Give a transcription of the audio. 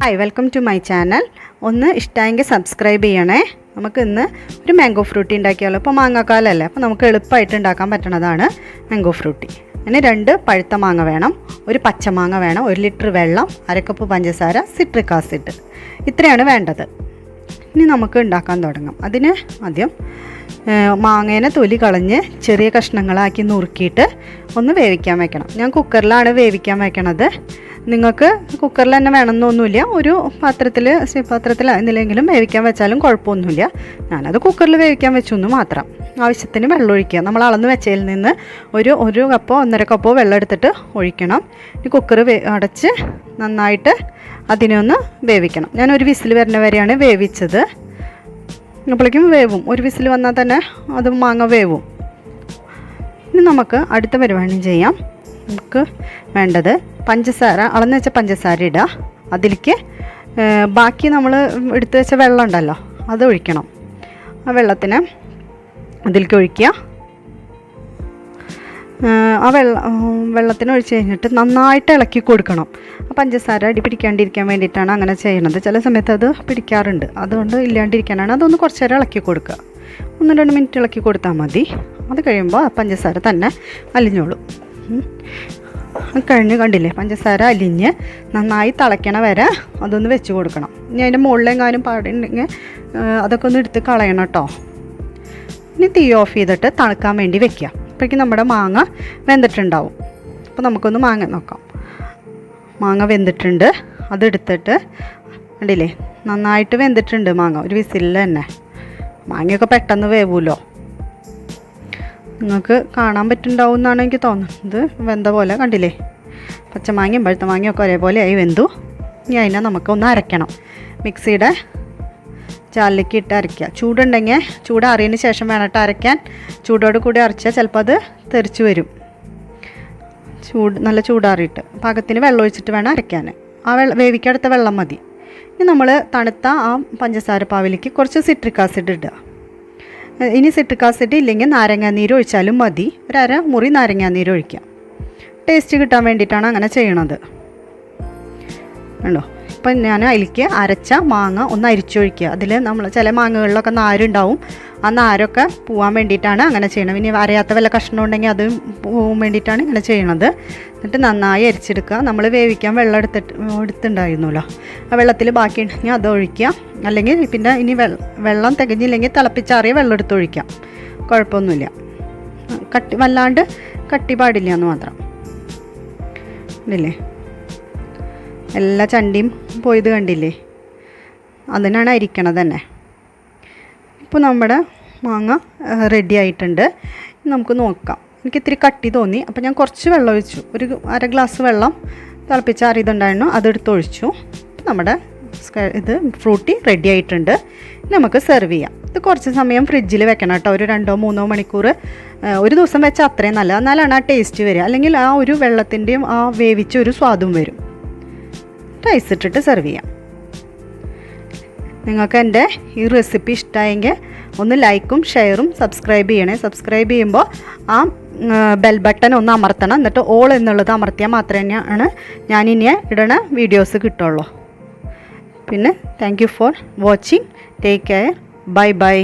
Hi, welcome to my channel. ഒന്ന് ഇഷ്ടമെങ്കിൽ subscribe ചെയ്യണേ. നമുക്ക് ഇന്ന് ഒരു മാംഗോ ഫ്രൂട്ടി ഉണ്ടാക്കിയാലോ. ഇപ്പോൾ മാങ്ങാക്കാലല്ലേ, അപ്പോൾ നമുക്ക് എളുപ്പമായിട്ട് ഉണ്ടാക്കാൻ പറ്റുന്നതാണ് മാംഗോ ഫ്രൂട്ടി. അതിന് 2 പഴുത്ത മാങ്ങ വേണം, ഒരു പച്ചമാങ്ങ വേണം, 1 ലിറ്റർ വെള്ളം, 1 കപ്പ് പഞ്ചസാര, സിട്രിക് ആസിഡ്. ഇത്രയാണ് വേണ്ടത്. ഇനി നമുക്ക് ഉണ്ടാക്കാൻ തുടങ്ങാം. അതിന് ആദ്യം മാങ്ങേനെ തൊലി കളഞ്ഞ് ചെറിയ കഷ്ണങ്ങളാക്കി നുറുക്കിയിട്ട് ഒന്ന് വേവിക്കാൻ വെക്കണം. ഞാൻ കുക്കറിലാണ് വേവിക്കാൻ വെക്കണത്. നിങ്ങൾക്ക് കുക്കറിൽ തന്നെ വേണമെന്നൊന്നുമില്ല, ഒരു പാത്രത്തിൽ എന്തിലെങ്കിലും വേവിക്കാൻ വെച്ചാലും കുഴപ്പമൊന്നുമില്ല. ഞാനത് കുക്കറിൽ വേവിക്കാൻ വെച്ചൊന്നു മാത്രം. ആവശ്യത്തിന് വെള്ളം ഒഴിക്കുക. നമ്മൾ അളന്ന് വെച്ചതിൽ നിന്ന് ഒരു കപ്പോ 1.5 കപ്പോ വെള്ളം എടുത്തിട്ട് ഒഴിക്കണം. ഈ കുക്കർ അടച്ച് നന്നായിട്ട് അതിനെ ഒന്ന് വേവിക്കണം. ഞാൻ ഒരു വിസിൽ വരുന്ന വരെയാണ് വേവിച്ചത്. അപ്പോഴേക്കും വേവും. ഒരു വിസിൽ വന്നാൽ തന്നെ അത് മാങ്ങ വേവും. ഇനി നമുക്ക് അടുത്ത പരിപാടി ചെയ്യാം. നമുക്ക് വേണ്ടത് പഞ്ചസാര, അളന്ന് വെച്ച പഞ്ചസാര ഇടുക. അതിലേക്ക് ബാക്കി നമ്മൾ എടുത്തു വെച്ച വെള്ളം ഉണ്ടല്ലോ, അത് ഒഴിക്കണം. ആ വെള്ളത്തിന് അതിലേക്ക് ഒഴിക്കുക. ആ വെള്ളത്തിന് ഒഴിച്ച് കഴിഞ്ഞിട്ട് നന്നായിട്ട് ഇളക്കി കൊടുക്കണം. ആ പഞ്ചസാര അടി പിടിക്കാണ്ടിരിക്കാൻ വേണ്ടിയിട്ടാണ് അങ്ങനെ ചെയ്യുന്നത്. ചില സമയത്ത് അത് പിടിക്കാറുണ്ട്, അതുകൊണ്ട് ഇല്ലാണ്ടിരിക്കാനാണ്. അതൊന്ന് കുറച്ച് നേരം ഇളക്കി കൊടുക്കുക. 1-2 മിനിറ്റ് ഇളക്കി കൊടുത്താൽ മതി. അത് കഴിയുമ്പോൾ ആ പഞ്ചസാര തന്നെ അലിഞ്ഞോളും. കഴിഞ്ഞ് കണ്ടില്ലേ, പഞ്ചസാര അലിഞ്ഞ് നന്നായി തിളയ്ക്കണ വരെ അതൊന്ന് വെച്ച് കൊടുക്കണം. ഇനി അതിൻ്റെ മുകളിലെങ്ങാനും പാടുണ്ടെങ്കിൽ അതൊക്കെ ഒന്ന് എടുത്ത് കളയണം കേട്ടോ. ഇനി തീ ഓഫ് ചെയ്തിട്ട് തണുക്കാൻ വേണ്ടി വെക്കുക. അപ്പോഴേക്കും നമ്മുടെ മാങ്ങ വെന്തിട്ടുണ്ടാവും. അപ്പോൾ നമുക്കൊന്ന് മാങ്ങ നോക്കാം. മാങ്ങ വെന്തിട്ടുണ്ട്. അതെടുത്തിട്ട് കണ്ടില്ലേ, നന്നായിട്ട് വെന്തിട്ടുണ്ട് മാങ്ങ. ഒരു വിസിലിൽ തന്നെ. മാങ്ങയൊക്കെ പെട്ടെന്ന് വേവുമല്ലോ. നിങ്ങൾക്ക് കാണാൻ പറ്റുന്നുണ്ടാവും എന്നാണ് എനിക്ക് തോന്നുന്നത്. വെന്ത പോലെ കണ്ടില്ലേ, പച്ചമാങ്ങയും പഴുത്ത മാങ്ങയൊക്കെ ഒരേപോലെ ആയി വെന്തു. ഇനി അതിനെ നമുക്കൊന്ന് അരയ്ക്കണം. മിക്സിയുടെ ജാറിലേക്ക് ഇട്ട് അരയ്ക്കുക. ചൂടുണ്ടെങ്കിൽ ചൂടാറിയതിന് ശേഷം വേണം അരയ്ക്കാൻ. ചൂടോട് കൂടി അരച്ചാൽ ചിലപ്പോൾ അത് തെറിച്ച് വരും. നല്ല ചൂടാറിയിട്ട് പാകത്തിന് വെള്ളം ഒഴിച്ചിട്ട് വേണം അരയ്ക്കാൻ. ആ വേവിക്കടുത്ത വെള്ളം മതി. ഇനി നമ്മൾ തണുത്ത ആ പഞ്ചസാര പാവിലേക്ക് കുറച്ച് സിട്രിക് ആസിഡ് ഇടുക. ഇനി സിട്രിക് ആസിഡ് ഇല്ലെങ്കിൽ നാരങ്ങാനീര് ഒഴിച്ചാലും മതി. 1/2 മുറി നാരങ്ങാനീര് ഒഴിക്കാം. ടേസ്റ്റ് കിട്ടാൻ വേണ്ടിയിട്ടാണ് അങ്ങനെ ചെയ്യണത്. ഉണ്ടോ, ഇപ്പം ഞാൻ അതിലേക്ക് അരച്ച മാങ്ങ ഒന്ന് അരിച്ചൊഴിക്കുക. അതിൽ നമ്മൾ ചില മാങ്ങകളിലൊക്കെ നാരുണ്ടാവും. ആ നാരൊക്കെ പോകാൻ വേണ്ടിയിട്ടാണ് അങ്ങനെ ചെയ്യണം. ഇനി അരയാത്ത വല്ല കഷ്ണം ഉണ്ടെങ്കിൽ അത് പോകാൻ വേണ്ടിയിട്ടാണ് ഇങ്ങനെ ചെയ്യണത്. എന്നിട്ട് നന്നായി അരിച്ചെടുക്കുക. നമ്മൾ വേവിക്കാൻ വെള്ളം എടുത്തിട്ടുണ്ടായിരുന്നല്ലോ, ആ വെള്ളത്തിൽ ബാക്കി ഉണ്ടെങ്കിൽ അത് ഒഴിക്കുക. അല്ലെങ്കിൽ പിന്നെ ഇനി വെള്ളം തികഞ്ഞില്ലെങ്കിൽ തിളപ്പിച്ചാറിയ വെള്ളം എടുത്ത് ഒഴിക്കാം. കുഴപ്പമൊന്നുമില്ല. വല്ലാണ്ട് കട്ടി പാടില്ല എന്ന് മാത്രം. ഇല്ലേ, എല്ലാ ചണ്ടിയും പോയത് കണ്ടില്ലേ, അതിനാണ് അരിക്കണത് തന്നെ. ഇപ്പോൾ നമ്മുടെ മാങ്ങ റെഡി ആയിട്ടുണ്ട്. നമുക്ക് നോക്കാം. എനിക്ക് ഇത്തിരി കട്ടി തോന്നി, അപ്പോൾ ഞാൻ കുറച്ച് വെള്ളം ഒഴിച്ചു. ഒരു 1/2 ഗ്ലാസ് വെള്ളം തിളപ്പിച്ചാറിയതുണ്ടായിരുന്നു, അതെടുത്ത് ഒഴിച്ചു. നമ്മുടെ ഇത് ഫ്രൂട്ടി റെഡി ആയിട്ടുണ്ട്. നമുക്ക് സെർവ് ചെയ്യാം. ഇത് കുറച്ച് സമയം ഫ്രിഡ്ജിൽ വെക്കണം കേട്ടോ. ഒരു 2-3 മണിക്കൂർ ഒരു ദിവസം വെച്ചാൽ അത്രയും നല്ലത്. എന്നാലാണ് ആ ടേസ്റ്റ് വരിക. അല്ലെങ്കിൽ ആ ഒരു വെള്ളത്തിൻ്റെയും ആ വേവിച്ച ഒരു സ്വാദും വരും. റൈസ് ഇട്ടിട്ട് സെർവ് ചെയ്യാം. നിങ്ങൾക്ക് എൻ്റെ ഈ റെസിപ്പി ഇഷ്ടമായെങ്കിൽ ഒന്ന് ലൈക്കും ഷെയറും സബ്സ്ക്രൈബ് ചെയ്യണേ. സബ്സ്ക്രൈബ് ചെയ്യുമ്പോൾ ആ ബെൽ ബട്ടൺ ഒന്ന് അമർത്തണം. എന്നിട്ട് ഓൾ എന്നുള്ളത് അമർത്തിയാൽ മാത്രമേ ഞാനിനി ഇടണ വീഡിയോസ് കിട്ടുള്ളൂ. പിന്നെ thank you for watching. Take care. Bye bye.